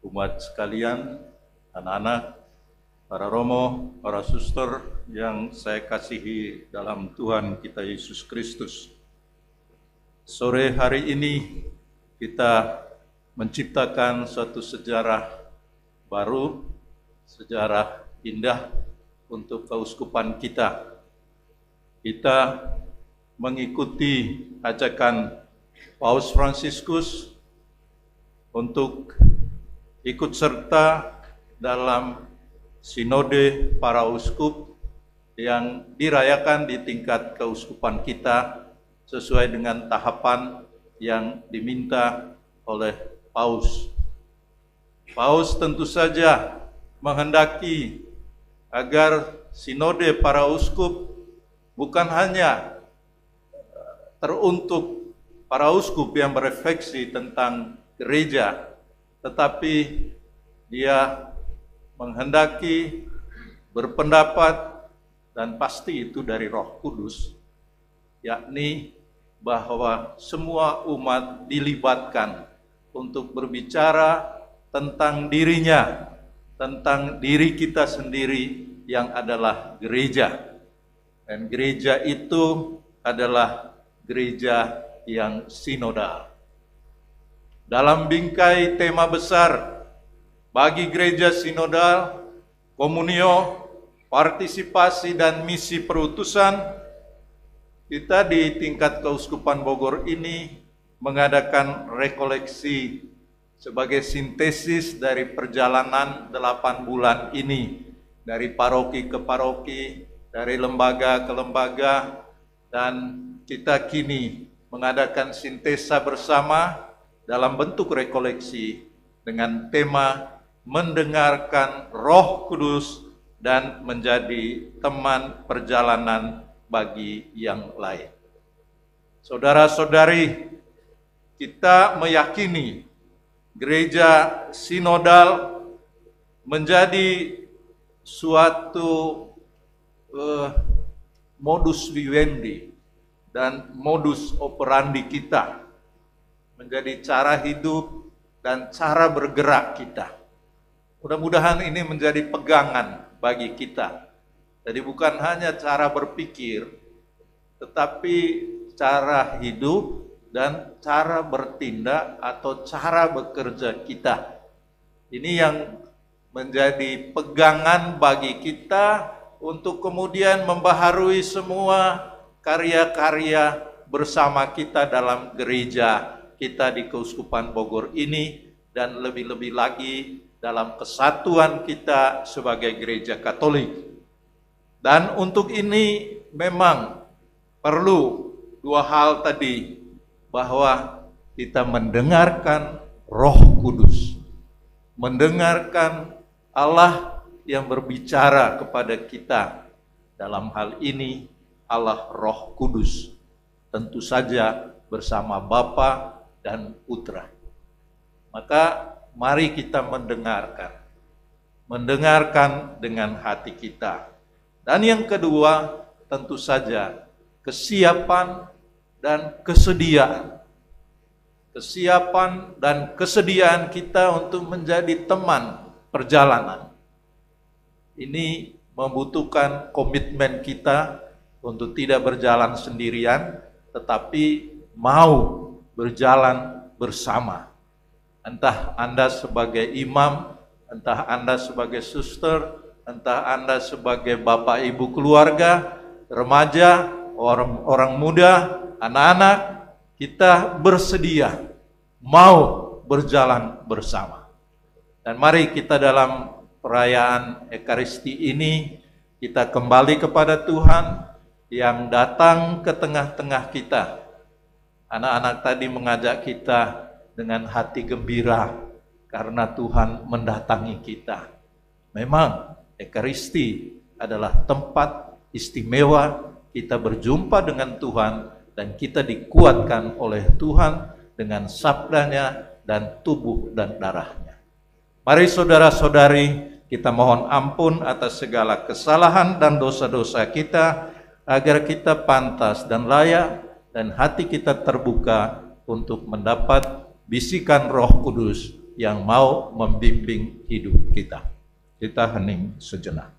umat sekalian, anak-anak, para romo, para suster yang saya kasihi dalam Tuhan kita Yesus Kristus. Sore hari ini kita menciptakan suatu sejarah baru, sejarah indah untuk keuskupan kita. Kita mengikuti ajakan Paus Fransiskus untuk ikut serta dalam sinode para uskup yang dirayakan di tingkat keuskupan kita sesuai dengan tahapan yang diminta oleh Paus. Paus tentu saja menghendaki agar sinode para uskup bukan hanya teruntuk para uskup yang berefleksi tentang gereja, tetapi dia menghendaki berpendapat, dan pasti itu dari Roh Kudus, yakni bahwa semua umat dilibatkan untuk berbicara tentang dirinya, tentang diri kita sendiri yang adalah gereja. Dan gereja itu adalah gereja yang sinodal. Dalam bingkai tema besar bagi gereja sinodal, komunio, partisipasi dan misi perutusan, kita di tingkat keuskupan Bogor ini mengadakan rekoleksi sebagai sintesis dari perjalanan 8 bulan ini, dari paroki ke paroki, dari lembaga ke lembaga, dan kita kini mengadakan sintesa bersama dalam bentuk rekoleksi dengan tema mendengarkan Roh Kudus dan menjadi teman perjalanan bagi yang lain. Saudara-saudari, kita meyakini gereja sinodal menjadi suatu modus vivendi dan modus operandi kita, menjadi cara hidup dan cara bergerak kita. Mudah-mudahan ini menjadi pegangan bagi kita. Jadi bukan hanya cara berpikir, tetapi cara hidup dan cara bertindak atau cara bekerja kita. Ini yang menjadi pegangan bagi kita untuk kemudian membaharui semua karya-karya bersama kita dalam gereja kita di Keuskupan Bogor ini, dan lebih-lebih lagi dalam kesatuan kita sebagai gereja Katolik. Dan untuk ini memang perlu dua hal tadi, bahwa kita mendengarkan Roh Kudus, mendengarkan Allah yang berbicara kepada kita, dalam hal ini Allah Roh Kudus, tentu saja bersama Bapa dan Putra. Maka mari kita mendengarkan dengan hati kita. Dan yang kedua, tentu saja kesiapan dan kesediaan. Kesiapan dan kesediaan kita untuk menjadi teman perjalanan. Ini membutuhkan komitmen kita untuk tidak berjalan sendirian, tetapi mau berjalan bersama. Entah Anda sebagai imam, entah Anda sebagai suster, entah Anda sebagai bapak ibu keluarga, remaja, orang muda, anak-anak, kita bersedia mau berjalan bersama. Dan mari kita dalam perayaan Ekaristi ini, kita kembali kepada Tuhan yang datang ke tengah-tengah kita. Anak-anak tadi mengajak kita dengan hati gembira karena Tuhan mendatangi kita. Memang Ekaristi adalah tempat istimewa kita berjumpa dengan Tuhan dan kita dikuatkan oleh Tuhan dengan sabdanya dan tubuh dan darahnya. Mari saudara-saudari, kita mohon ampun atas segala kesalahan dan dosa-dosa kita, agar kita pantas dan layak dan hati kita terbuka untuk mendapat bisikan Roh Kudus yang mau membimbing hidup kita. Kita hening sejenak.